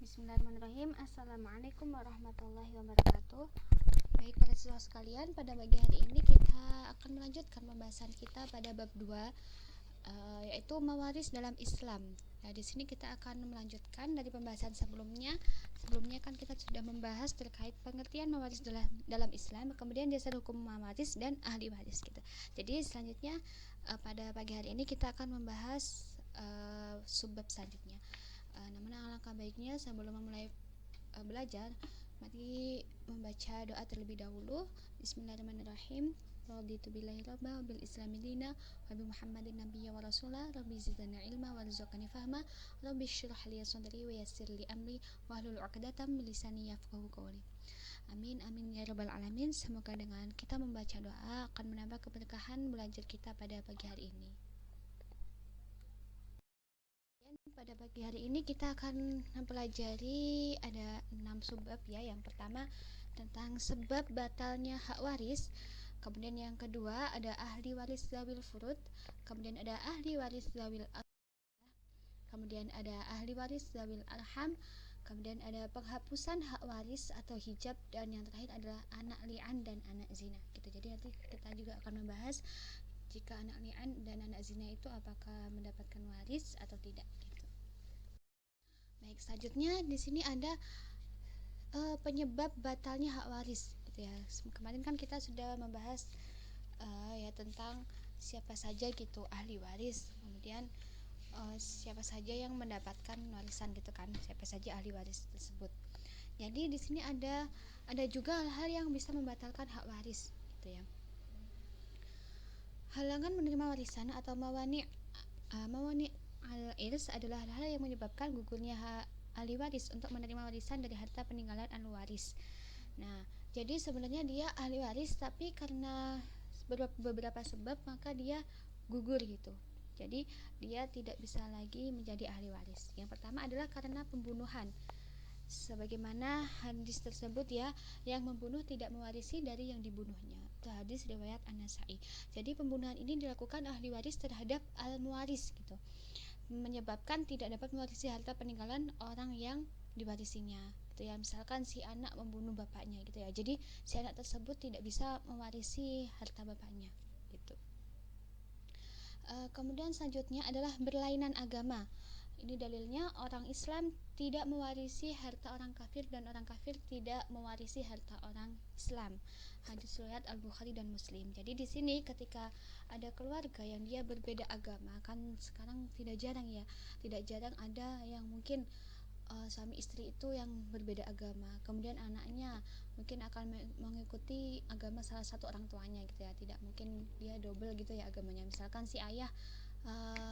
Bismillahirrahmanirrahim. Assalamualaikum warahmatullahi wabarakatuh. Baik para siswa sekalian, pada pagi hari ini kita akan melanjutkan pembahasan kita pada bab 2, yaitu mewaris dalam Islam. Nah, di sini kita akan melanjutkan dari pembahasan sebelumnya. Sebelumnya kan kita sudah membahas terkait pengertian mewaris dalam Islam, kemudian dasar hukum mewaris dan ahli waris gitu. Jadi selanjutnya pada pagi hari ini kita akan membahas subbab selanjutnya. Namun alangkah baiknya sebelum memulai belajar, mari membaca doa terlebih dahulu. Bismillahirrahmanirrahim. Raditu billahi rabba wa bil islami dina wa bi Muhammadin nabiyya wa rasulah. Rabbi zidna ilma warzuqni fahma. Rabbi shrah li sadri wa yassir li amri wahlul 'uqdatam min lisani yafqahu qawli. Amin amin ya rabbal alamin. Semoga dengan kita membaca doa akan menambah keberkahan belajar kita pada pagi hari ini. Pada pagi hari ini kita akan mempelajari ada 6 subbab ya. Yang pertama tentang sebab batalnya hak waris. Kemudian yang kedua ada ahli waris zawil furud. Kemudian ada ahli waris zawil kemudian ada ahli waris zawil arham. Kemudian ada penghapusan hak waris atau hijab, dan yang terakhir adalah anak li'an dan anak zina gitu. Jadi nanti kita juga akan membahas jika anak li'an dan anak zina itu apakah mendapatkan waris atau tidak gitu. Baik, selanjutnya di sini ada penyebab batalnya hak waris gitu ya. Kemarin kan kita sudah membahas ya tentang siapa saja gitu ahli waris, kemudian siapa saja yang mendapatkan warisan gitu kan, siapa saja ahli waris tersebut. Jadi di sini ada juga hal-hal yang bisa membatalkan hak waris gitu ya. Halangan menerima warisan atau mawani al-irs adalah hal-hal yang menyebabkan gugurnya hak ahli waris untuk menerima warisan dari harta peninggalan ahli waris. Nah, jadi sebenarnya dia ahli waris, tapi karena beberapa sebab maka dia gugur gitu. Jadi dia tidak bisa lagi menjadi ahli waris. Yang pertama adalah karena pembunuhan. Sebagaimana hadis tersebut ya, yang membunuh tidak mewarisi dari yang dibunuhnya. Itu hadis riwayat An-Nasa'i. Jadi pembunuhan ini dilakukan ahli waris terhadap al-muwaris gitu, menyebabkan tidak dapat mewarisi harta peninggalan orang yang diwarisinya gitu ya. Misalkan si anak membunuh bapaknya gitu ya, jadi si anak tersebut tidak bisa mewarisi harta bapaknya gitu. Kemudian selanjutnya adalah berlainan agama. Ini dalilnya orang Islam tidak mewarisi harta orang kafir dan orang kafir tidak mewarisi harta orang Islam. Hadis riwayat Al-Bukhari dan Muslim. Jadi di sini ketika ada keluarga yang dia berbeda agama, kan sekarang tidak jarang ya, tidak jarang ada yang mungkin suami istri itu yang berbeda agama, kemudian anaknya mungkin akan mengikuti agama salah satu orang tuanya gitu ya, tidak mungkin dia double gitu ya agamanya. Misalkan si ayah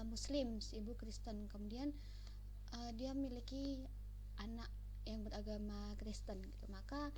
Muslim, si ibu Kristen, kemudian dia memiliki anak yang beragama Kristen gitu, maka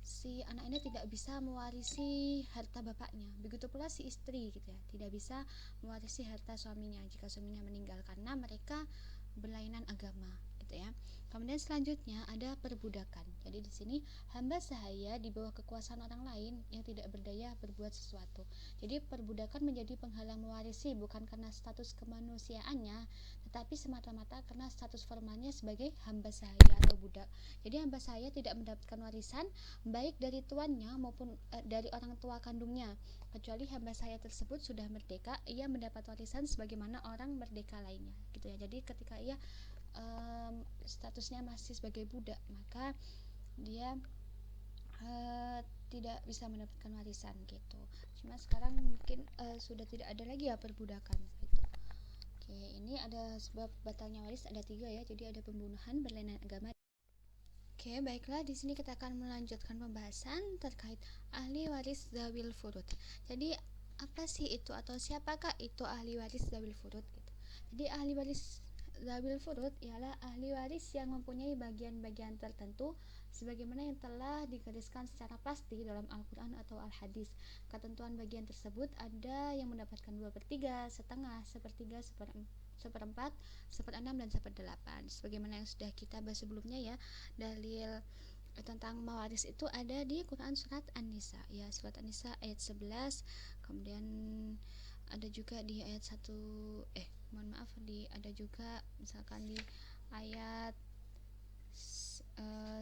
si anak ini tidak bisa mewarisi harta bapaknya. Begitu pula si istri gitu ya, tidak bisa mewarisi harta suaminya jika suaminya meninggal karena mereka berlainan agama gitu ya. Kemudian selanjutnya ada perbudakan. Jadi di sini hamba sahaya di bawah kekuasaan orang lain yang tidak berdaya berbuat sesuatu. Jadi perbudakan menjadi penghalang mewarisi bukan karena status kemanusiaannya, tetapi semata-mata karena status formalnya sebagai hamba sahaya atau budak. Jadi hamba sahaya tidak mendapatkan warisan baik dari tuannya maupun dari orang tua kandungnya, kecuali hamba sahaya tersebut sudah merdeka, ia mendapat warisan sebagaimana orang merdeka lainnya gitu ya. Jadi ketika ia statusnya masih sebagai budak, maka dia tidak bisa mendapatkan warisan gitu. Cuma sekarang mungkin sudah tidak ada lagi ya perbudakan gitu. Oke, ini ada sebab batalnya waris ada 3 ya. Jadi ada pembunuhan, berlainan agama. Oke, baiklah, di sini kita akan melanjutkan pembahasan terkait ahli waris zawil furud. Jadi apa sih itu atau siapakah itu ahli waris zawil furud gitu. Jadi ahli waris zawil furud ialah ahli waris yang mempunyai bagian-bagian tertentu sebagaimana yang telah digariskan secara pasti dalam Al-Quran atau Al-Hadis. Ketentuan bagian tersebut ada yang mendapatkan 2/3, setengah, sepertiga, seperempat, seperenam, dan seperdelapan. Sebagaimana yang sudah kita bahas sebelumnya ya, dalil tentang mawaris itu ada di Quran surat An-Nisa ya, surat An-Nisa ayat 11, kemudian ada juga di ayat 1 ada juga misalkan di ayat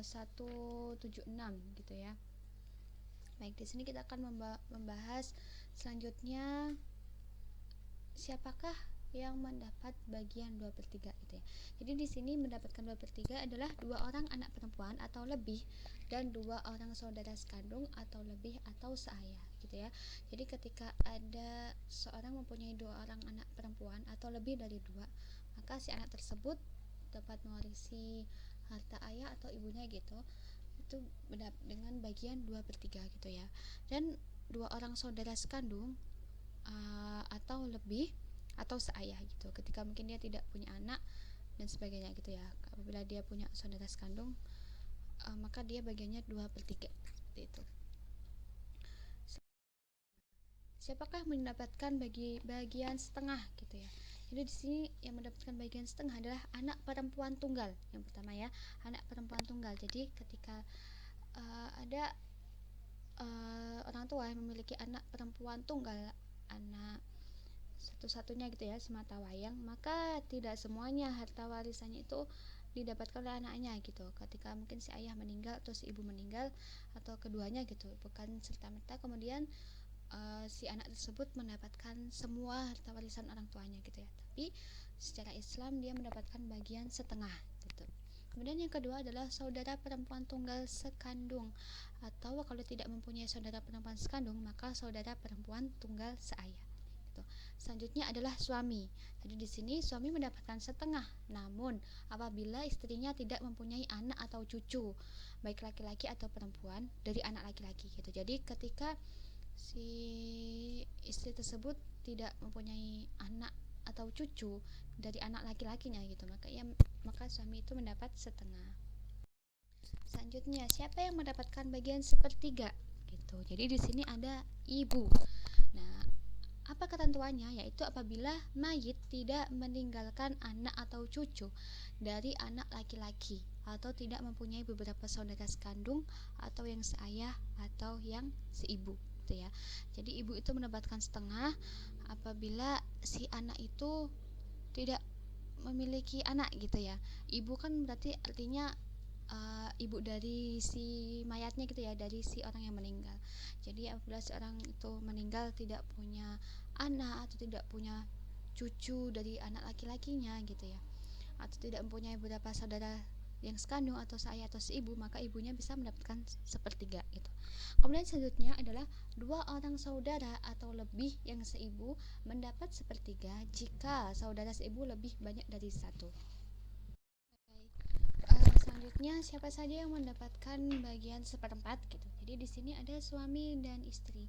176 gitu ya. Baik, di sini kita akan membahas selanjutnya siapakah yang mendapat bagian 2/3 gitu ya. Jadi di sini mendapatkan 2/3 adalah 2 orang anak perempuan atau lebih dan 2 orang saudara sekandung atau lebih atau seayah gitu ya. Jadi ketika ada seorang mempunyai 2 orang anak perempuan atau lebih dari 2, maka si anak tersebut dapat mewarisi harta ayah atau ibunya gitu. Itu dengan bagian 2/3 gitu ya. Dan 2 orang saudara sekandung atau lebih atau seayah gitu, ketika mungkin dia tidak punya anak dan sebagainya gitu ya. Apabila dia punya saudara sekandung, maka dia bagiannya 2/3 seperti itu. Siapakah mendapatkan bagian setengah gitu ya. Jadi di sini yang mendapatkan bagian setengah adalah anak perempuan tunggal. Yang pertama ya, anak perempuan tunggal. Jadi ketika ada orang tua yang memiliki anak perempuan tunggal, anak satu-satunya gitu ya, semata wayang, maka tidak semuanya harta warisannya itu didapatkan oleh anaknya gitu. Ketika mungkin si ayah meninggal atau si ibu meninggal atau keduanya gitu, bukan serta-merta kemudian si anak tersebut mendapatkan semua harta warisan orang tuanya gitu ya. Tapi secara Islam dia mendapatkan bagian setengah gitu. Kemudian yang kedua adalah saudara perempuan tunggal sekandung, atau kalau tidak mempunyai saudara perempuan sekandung maka saudara perempuan tunggal seayah gitu. Selanjutnya adalah suami. Jadi di sini suami mendapatkan setengah, namun apabila istrinya tidak mempunyai anak atau cucu, baik laki-laki atau perempuan, dari anak laki-laki gitu. Jadi ketika si istri tersebut tidak mempunyai anak atau cucu dari anak laki-lakinya gitu, maka suami itu mendapat setengah. Selanjutnya, siapa yang mendapatkan bagian sepertiga gitu. Jadi di sini ada ibu. Nah, apa ketentuannya? Yaitu apabila mayit tidak meninggalkan anak atau cucu dari anak laki-laki atau tidak mempunyai beberapa saudara sekandung atau yang seayah atau yang seibu gitu ya. Jadi ibu itu mendapatkan setengah apabila si anak itu tidak memiliki anak gitu ya. Ibu kan berarti artinya ibu dari si mayatnya gitu ya, dari si orang yang meninggal. Jadi apabila seorang itu meninggal tidak punya anak atau tidak punya cucu dari anak laki-lakinya gitu ya, atau tidak mempunyai beberapa saudara yang sekandung atau seayah atau seibu, maka ibunya bisa mendapatkan sepertiga gitu. Kemudian selanjutnya adalah 2 orang saudara atau lebih yang seibu mendapat sepertiga jika saudara seibu lebih banyak dari 1. Selanjutnya siapa saja yang mendapatkan bagian 1/4 gitu. Jadi di sini ada suami dan istri.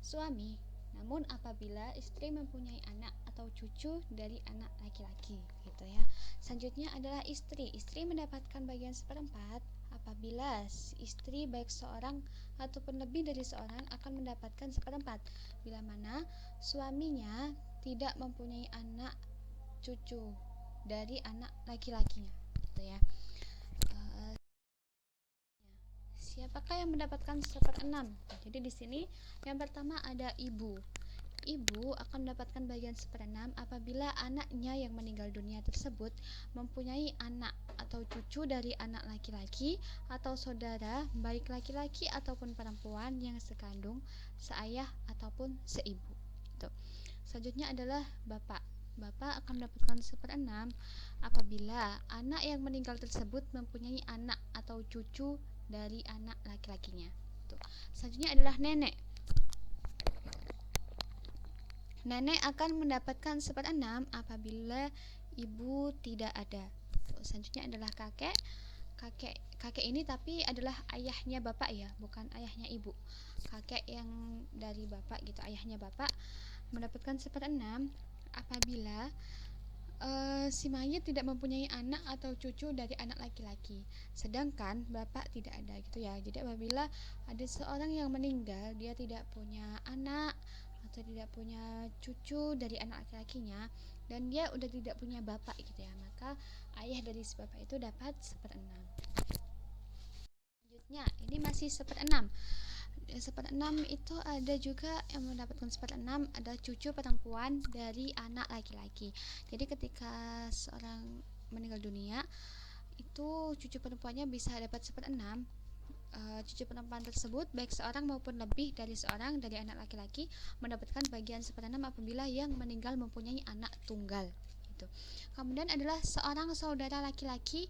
Suami, namun apabila istri mempunyai anak atau cucu dari anak laki-laki gitu ya. Selanjutnya adalah istri. Istri mendapatkan bagian 1/4 apabila istri baik seorang ataupun lebih dari seorang akan mendapatkan 1/4 bila mana suaminya tidak mempunyai anak cucu dari anak laki-lakinya gitu ya. Siapakah yang mendapatkan 1/6? Jadi di sini yang pertama ada ibu. Ibu akan mendapatkan bagian 1/6 apabila anaknya yang meninggal dunia tersebut mempunyai anak atau cucu dari anak laki-laki atau saudara baik laki-laki ataupun perempuan yang sekandung, seayah ataupun seibu. Gitu. Selanjutnya adalah bapak. Bapak akan mendapatkan 1/6 apabila anak yang meninggal tersebut mempunyai anak atau cucu dari anak laki-lakinya. Selanjutnya adalah nenek. Nenek akan mendapatkan 1/6 apabila ibu tidak ada. Selanjutnya adalah kakek. Kakek ini tapi adalah ayahnya bapak ya, bukan ayahnya ibu. Kakek yang dari bapak gitu, ayahnya bapak mendapatkan 1/6 apabila si mayit tidak mempunyai anak atau cucu dari anak laki-laki, sedangkan bapak tidak ada gitu ya. Jadi apabila ada seorang yang meninggal, dia tidak punya anak atau tidak punya cucu dari anak laki-lakinya dan dia udah tidak punya bapak gitu ya, maka ayah dari si bapak itu dapat 1/6. Selanjutnya ini masih 1/6. 1/6 itu ada juga yang mendapatkan 1/6 ada cucu perempuan dari anak laki-laki. Jadi ketika seorang meninggal dunia, itu cucu perempuannya bisa dapat 1/6. Cucu perempuan tersebut baik seorang maupun lebih dari seorang dari anak laki-laki mendapatkan bagian 1/6 apabila yang meninggal mempunyai anak tunggal gitu. Kemudian adalah seorang saudara laki-laki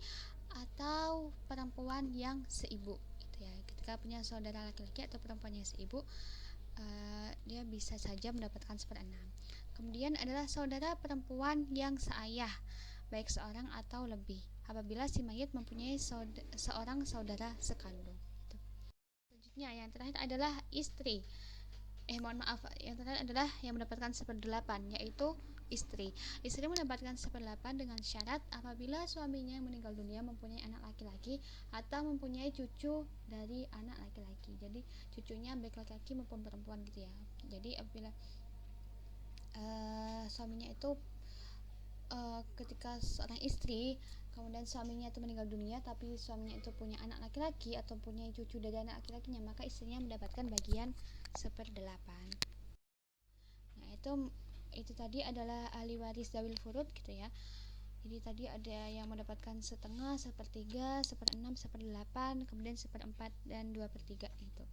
atau perempuan yang seibu gitu ya. Ketika punya saudara laki-laki atau perempuan yang seibu, dia bisa saja mendapatkan 1/6. Kemudian adalah saudara perempuan yang seayah baik seorang atau lebih apabila si mayit mempunyai seorang saudara sekandung. Selanjutnya yang terakhir adalah istri. Yang terakhir adalah yang mendapatkan 1/8, yaitu istri. Istri mendapatkan 1/8 dengan syarat apabila suaminya yang meninggal dunia mempunyai anak laki-laki atau mempunyai cucu dari anak laki-laki. Jadi cucunya baik laki-laki maupun perempuan gitu ya. Jadi apabila suaminya itu ketika seorang istri kemudian suaminya itu meninggal dunia tapi suaminya itu punya anak laki-laki atau punya cucu dari anak laki-lakinya, maka istrinya mendapatkan bagian 1/8. Nah itu tadi adalah ahli waris zawil furud gitu ya. Jadi tadi ada yang mendapatkan setengah, 1/3, 1/6, 1/8, kemudian 1/4 dan 2/3 gitu.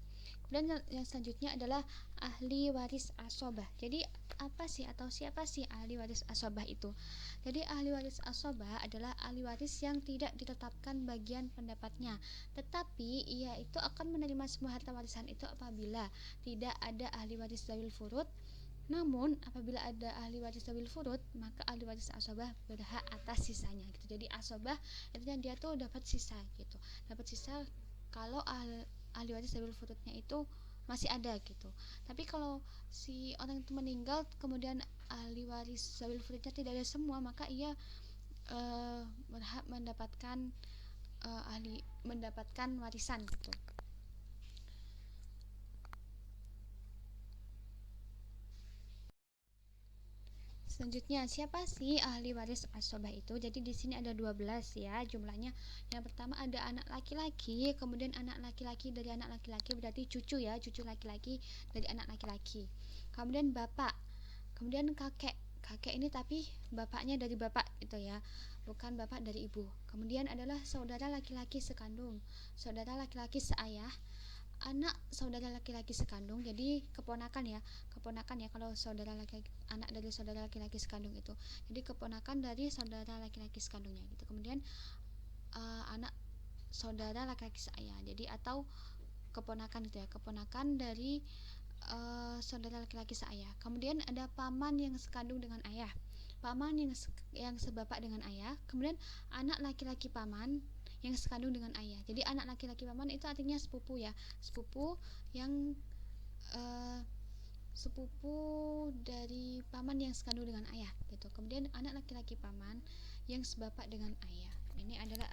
Kemudian yang selanjutnya adalah ahli waris asobah. Jadi apa sih atau siapa sih ahli waris asobah itu? Jadi ahli waris asobah adalah ahli waris yang tidak ditetapkan bagian pendapatnya, tetapi ia itu akan menerima semua harta warisan itu apabila tidak ada ahli waris zawil furud. Namun apabila ada ahli waris zawil furud, maka ahli waris asobah berhak atas sisanya gitu. Jadi asobah artinya dia tuh dapat sisa gitu. Dapat sisa kalau ahli waris zawil furudnya itu masih ada gitu. Tapi kalau si orang itu meninggal kemudian ahli waris zawil furudnya tidak ada semua, maka ia berhak mendapatkan warisan gitu. Selanjutnya, siapa sih ahli waris asobah itu? Jadi di sini ada 12 ya jumlahnya. Yang pertama ada anak laki-laki, kemudian anak laki-laki dari anak laki-laki berarti cucu ya, cucu laki-laki dari anak laki-laki. Kemudian bapak, kemudian kakek. Kakek ini tapi bapaknya dari bapak gitu ya, bukan bapak dari ibu. Kemudian adalah saudara laki-laki sekandung, saudara laki-laki seayah, anak saudara laki-laki sekandung, jadi keponakan ya kalau saudara laki anak dari saudara laki-laki sekandung itu, jadi keponakan dari saudara laki-laki sekandungnya gitu. Kemudian anak saudara laki-laki seayah, jadi atau keponakan gitu ya, keponakan dari saudara laki-laki seayah. Kemudian ada paman yang sekandung dengan ayah, paman yang sebapak dengan ayah. Kemudian anak laki-laki paman yang sekandung dengan ayah. Jadi anak laki-laki paman itu artinya sepupu ya, sepupu yang sepupu dari paman yang sekandung dengan ayah gitu. Kemudian anak laki-laki paman yang sebapak dengan ayah. Ini adalah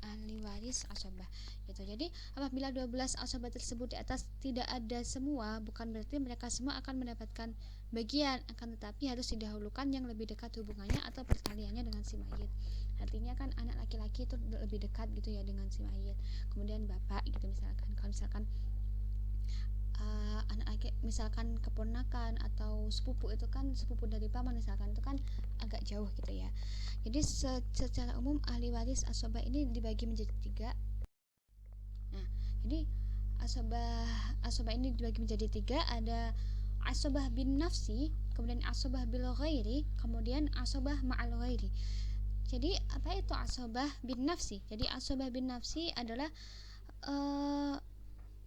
ahli waris asobah gitu. Jadi apabila 12 asobah tersebut di atas tidak ada semua, bukan berarti mereka semua akan mendapatkan bagian, akan tetapi harus didahulukan yang lebih dekat hubungannya atau pertaliannya dengan si mayit. Artinya kan anak laki-laki itu lebih dekat gitu ya dengan si mayit. Kemudian bapak gitu misalkan. Kalau misalkan anak laki misalkan keponakan atau sepupu itu kan sepupu dari paman misalkan, itu kan agak jauh gitu ya. Jadi secara umum ahli waris asobah ini dibagi menjadi 3. Nah, jadi asobah ini dibagi menjadi 3, ada asobah bin nafsi, kemudian asobah bil ghairi, kemudian asobah ma'al ghairi. Jadi apa itu asobah bin nafsi? Jadi asobah bin nafsi adalah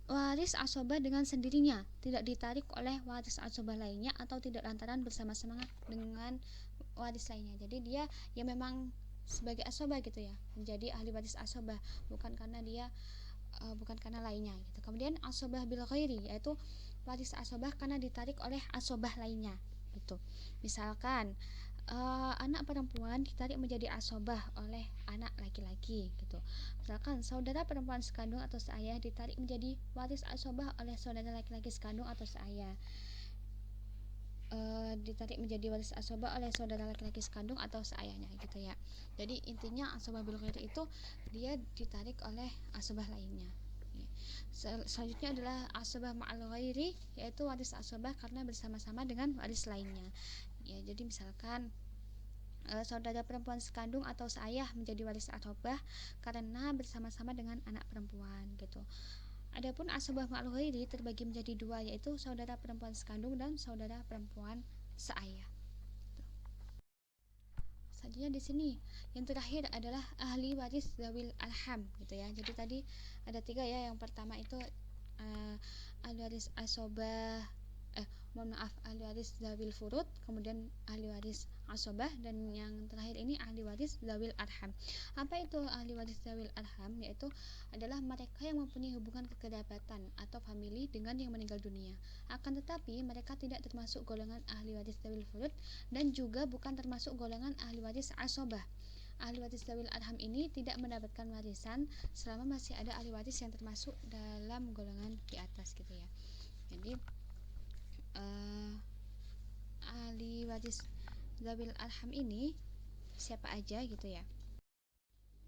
waris asobah dengan sendirinya, tidak ditarik oleh waris asobah lainnya atau tidak lantaran bersama-sama dengan waris lainnya. Jadi dia ya memang sebagai asobah gitu ya, menjadi ahli waris asobah, bukan karena dia bukan karena lainnya gitu. Kemudian asobah bil ghairi, yaitu waris asobah karena ditarik oleh asobah lainnya gitu. Misalkan anak perempuan ditarik menjadi asobah oleh anak laki-laki gitu. Misalkan saudara perempuan sekandung atau seayah ditarik menjadi waris asobah oleh saudara laki-laki sekandung atau seayah. Ditarik menjadi waris asobah oleh saudara laki-laki sekandung atau seayahnya gitu ya. Jadi intinya asobah bil ghairi itu dia ditarik oleh asobah lainnya. Selanjutnya adalah asobah ma'al ghairi, yaitu waris asobah karena bersama-sama dengan waris lainnya. Ya, jadi misalkan saudara perempuan sekandung atau seayah menjadi waris asabah karena bersama-sama dengan anak perempuan gitu. Adapun asabah ma'al ghairi terbagi menjadi dua, yaitu saudara perempuan sekandung dan saudara perempuan seayah. Selanjutnya di sini yang terakhir adalah ahli waris zawil arham gitu ya. Jadi tadi ada 3 ya. Yang pertama itu ahli waris asobah mohon maaf, ahli waris zawil furud, kemudian ahli waris asobah, dan yang terakhir ini ahli waris zawil arham. Apa itu ahli waris zawil arham? Yaitu adalah mereka yang mempunyai hubungan kekerabatan atau famili dengan yang meninggal dunia. Akan tetapi mereka tidak termasuk golongan ahli waris zawil furud dan juga bukan termasuk golongan ahli waris asobah. Ahli waris zawil arham ini tidak mendapatkan warisan selama masih ada ahli waris yang termasuk dalam golongan di atas gitu ya. Jadi ahli waris zawil arham ini siapa aja gitu ya.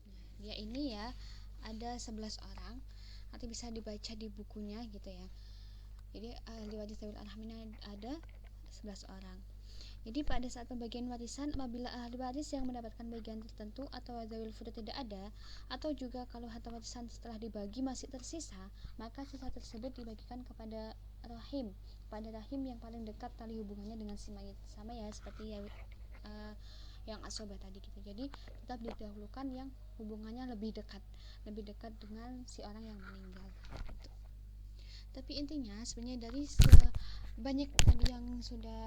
Nah, dia ini ya ada 11 orang, nanti bisa dibaca di bukunya gitu ya. Jadi ahli waris zawil arham ini ada 11 orang. Jadi pada saat pembagian warisan, apabila ahli waris yang mendapatkan bagian tertentu atau zawil furud tidak ada, atau juga kalau harta warisan setelah dibagi masih tersisa, maka sisa tersebut dibagikan kepada rahim, yang paling dekat tali hubungannya dengan si mayit, sama ya seperti yang asobah tadi gitu. Jadi tetap didahulukan yang hubungannya lebih dekat dengan si orang yang meninggal gitu. Tapi intinya sebenarnya dari banyak tadi yang sudah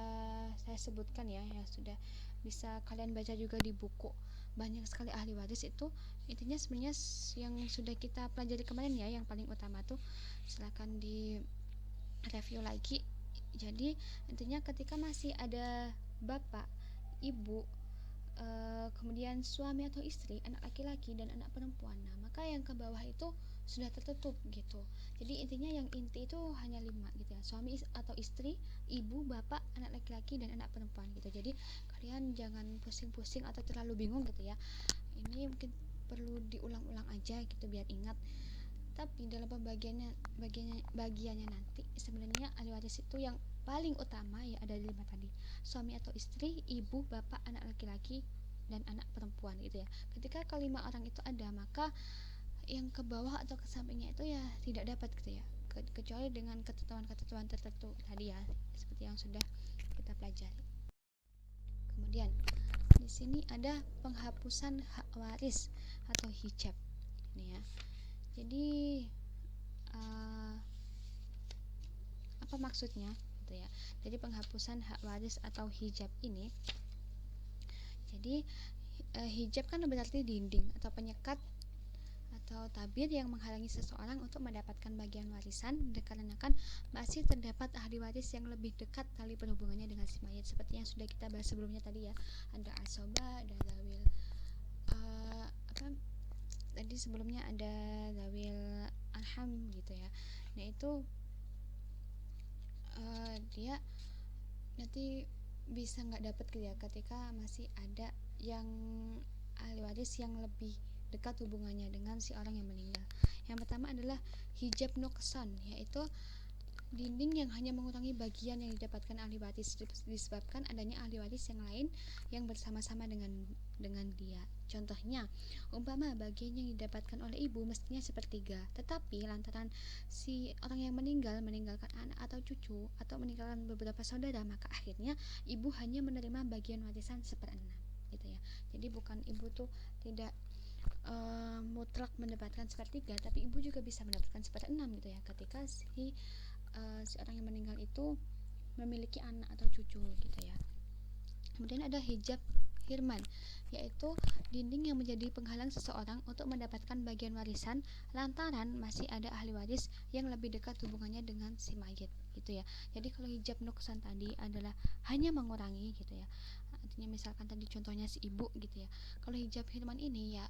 saya sebutkan ya, yang sudah bisa kalian baca juga di buku, banyak sekali ahli waris itu. Intinya sebenarnya yang sudah kita pelajari kemarin ya, yang paling utama tuh silakan di review lagi. Jadi intinya ketika masih ada bapak, ibu, kemudian suami atau istri, anak laki-laki dan anak perempuan, nah maka yang ke bawah itu sudah tertutup gitu. Jadi intinya yang inti itu hanya 5 gitu ya, suami atau istri, ibu, bapak, anak laki-laki dan anak perempuan gitu. Jadi kalian jangan pusing-pusing atau terlalu bingung gitu ya. Ini mungkin perlu diulang-ulang aja gitu biar ingat. Tapi dalam bagiannya nanti sebenarnya ahli waris itu yang paling utama ya ada 5 tadi, suami atau istri, ibu, bapak, anak laki-laki dan anak perempuan gitu ya. Ketika kelima orang itu ada, maka yang ke bawah atau ke sampingnya itu ya tidak dapat gitu ya, kecuali dengan ketentuan tertentu tadi ya, seperti yang sudah kita pelajari. Kemudian di sini ada penghapusan hak waris atau hijab ini ya. Jadi apa maksudnya gitu ya. Jadi penghapusan hak waris atau hijab ini, jadi hijab kan berarti dinding atau penyekat atau tabir yang menghalangi seseorang untuk mendapatkan bagian warisan dikarenakan masih terdapat ahli waris yang lebih dekat tali perhubungannya dengan si mayit, seperti yang sudah kita bahas sebelumnya tadi ya. Ada asobah, ada zawil tadi sebelumnya ada zawil arham gitu ya. Nah itu dia nanti bisa nggak dapat gitu ya ketika masih ada yang ahli waris yang lebih dekat hubungannya dengan si orang yang meninggal. Yang pertama adalah hijab nuksan, yaitu dinding yang hanya mengurangi bagian yang didapatkan ahli waris disebabkan adanya ahli waris yang lain yang bersama-sama dengan dia. Contohnya, umpama bagian yang didapatkan oleh ibu mestinya sepertiga, tetapi lantaran si orang yang meninggalkan anak atau cucu atau meninggalkan beberapa saudara, maka akhirnya ibu hanya menerima bagian warisan 1/6 gitu ya. Jadi bukan ibu tuh tidak mutlak mendapatkan 1/3, tapi ibu juga bisa mendapatkan 1/6 gitu ya ketika si orang yang meninggal itu memiliki anak atau cucu gitu ya. Kemudian ada hijab hirman, yaitu dinding yang menjadi penghalang seseorang untuk mendapatkan bagian warisan lantaran masih ada ahli waris yang lebih dekat hubungannya dengan si mayit gitu ya. Jadi kalau hijab nuksan tadi adalah hanya mengurangi gitu ya, artinya misalkan tadi contohnya si ibu gitu ya. Kalau hijab hirman ini ya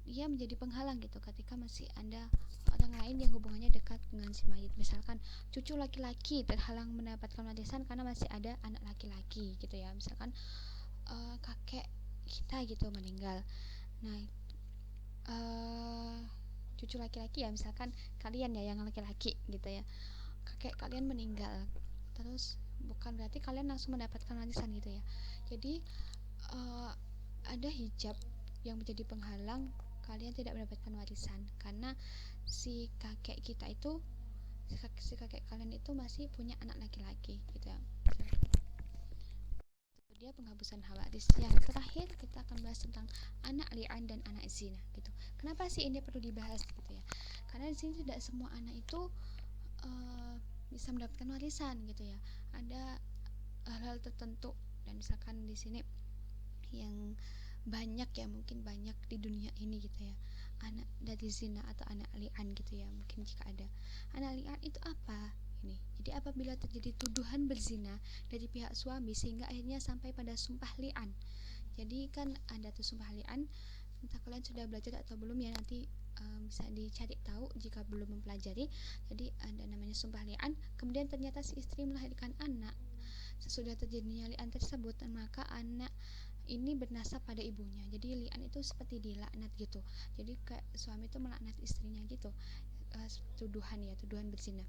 dia menjadi penghalang gitu ketika masih ada orang lain yang hubungannya dekat dengan si mayit. Misalkan cucu laki-laki terhalang mendapatkan warisan karena masih ada anak laki-laki gitu ya. Misalkan kakek kita gitu meninggal, nah cucu laki-laki ya, misalkan kalian ya yang laki-laki gitu ya, kakek kalian meninggal, terus bukan berarti kalian langsung mendapatkan warisan gitu ya. Jadi ada hijab yang menjadi penghalang kalian tidak mendapatkan warisan, karena si kakek kita itu, si kakek kalian itu masih punya anak laki-laki gitu ya. Dia penghapusan hawadis. Yang terakhir kita akan bahas tentang anak li'an dan anak zina gitu. Kenapa sih ini perlu dibahas gitu ya? Karena di sini tidak semua anak itu bisa mendapatkan warisan gitu ya. Ada hal-hal tertentu, dan misalkan di sini yang banyak ya, mungkin banyak di dunia ini gitu ya, anak dari zina atau anak li'an gitu ya, mungkin jika ada. Anak li'an itu apa ini? Jadi apabila terjadi tuduhan berzina dari pihak suami sehingga akhirnya sampai pada sumpah li'an. Jadi kan ada tuh sumpah li'an, entah kalian sudah belajar atau belum ya, nanti bisa dicari tahu jika belum mempelajari. Jadi ada namanya sumpah li'an, kemudian ternyata si istri melahirkan anak. Sesudah terjadinya li'an tersebut, maka anak ini bernasab pada ibunya. Jadi li'an itu seperti dilaknat gitu. Jadi kayak suami itu melaknat istrinya gitu. Tuduhan berzina.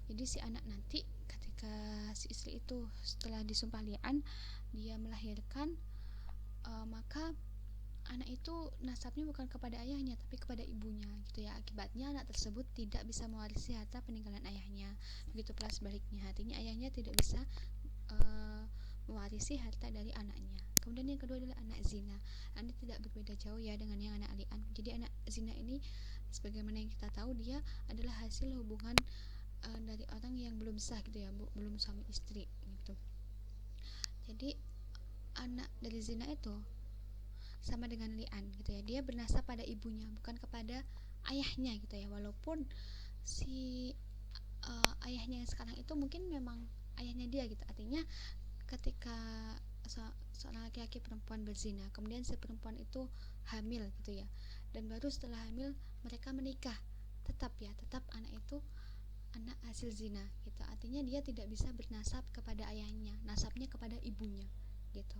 Jadi si anak nanti ketika si istri itu setelah disumpah li'an dia melahirkan, maka anak itu nasabnya bukan kepada ayahnya tapi kepada ibunya gitu ya. Akibatnya anak tersebut tidak bisa mewarisi harta peninggalan ayahnya. Begitu pula sebaliknya, artinya ayahnya tidak bisa mewarisi harta dari anaknya. Kemudian yang kedua adalah anak zina. Ini tidak berbeda jauh ya dengan yang anak li'an. Jadi anak zina ini sebagaimana yang kita tahu, dia adalah hasil hubungan dari orang yang belum sah gitu ya, belum suami istri gitu. Jadi anak dari zina itu sama dengan li'an gitu ya, dia bernasab pada ibunya bukan kepada ayahnya gitu ya. Walaupun si ayahnya yang sekarang itu mungkin memang ayahnya dia gitu. Artinya ketika seorang laki-laki perempuan berzina, kemudian si perempuan itu hamil gitu ya, dan baru setelah hamil mereka menikah, tetap anak itu anak hasil zina gitu. Artinya dia tidak bisa bernasab kepada ayahnya, nasabnya kepada ibunya gitu.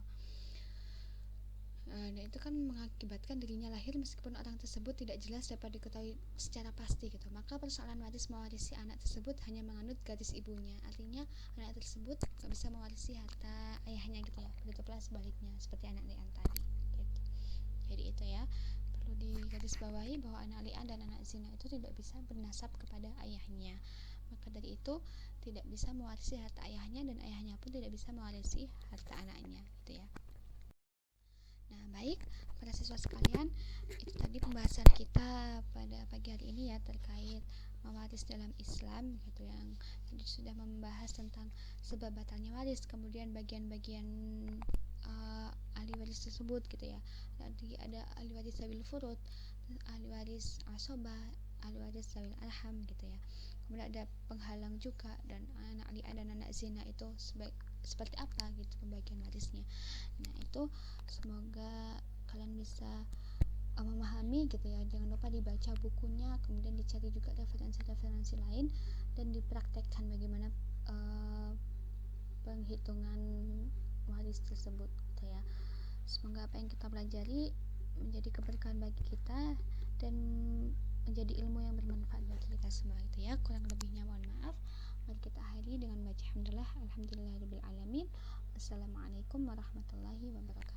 Dan itu kan mengakibatkan dirinya lahir meskipun orang tersebut tidak jelas dapat diketahui secara pasti gitu. Maka persoalan waris mewarisi anak tersebut hanya menganut garis ibunya. Artinya anak tersebut gak bisa mewarisi harta ayahnya gitu ya. Begitu pula sebaliknya seperti anak li'an tadi gitu. Jadi itu ya, perlu digarisbawahi bahwa anak li'an dan anak zina itu tidak bisa bernasab kepada ayahnya. Maka dari itu tidak bisa mewarisi harta ayahnya, dan ayahnya pun tidak bisa mewarisi harta anaknya gitu ya. Nah, baik para siswa sekalian, itu tadi pembahasan kita pada pagi hari ini ya, terkait mewaris dalam Islam gitu, yang tadi sudah membahas tentang sebab batalnya waris, kemudian bagian-bagian ahli waris tersebut gitu ya. Nanti ada ahli waris zawil furud, ahli waris asobah, ahli waris zawil arham gitu ya. Kemudian ada penghalang juga, dan anak li'an dan anak zina itu seperti apa gitu pembagian warisnya. Nah, itu semoga kalian bisa memahami gitu ya. Jangan lupa dibaca bukunya, kemudian dicari juga referensi-referensi lain, dan dipraktekkan bagaimana penghitungan waris tersebut gitu ya. Semoga apa yang kita pelajari menjadi keberkahan bagi kita dan menjadi ilmu yang bermanfaat bagi kita semua gitu ya. Kurang lebihnya mohon maaf. Mari kita akhiri dengan baca alhamdulillahirabbil alamin. Wassalamualaikum warahmatullahi wabarakatuh.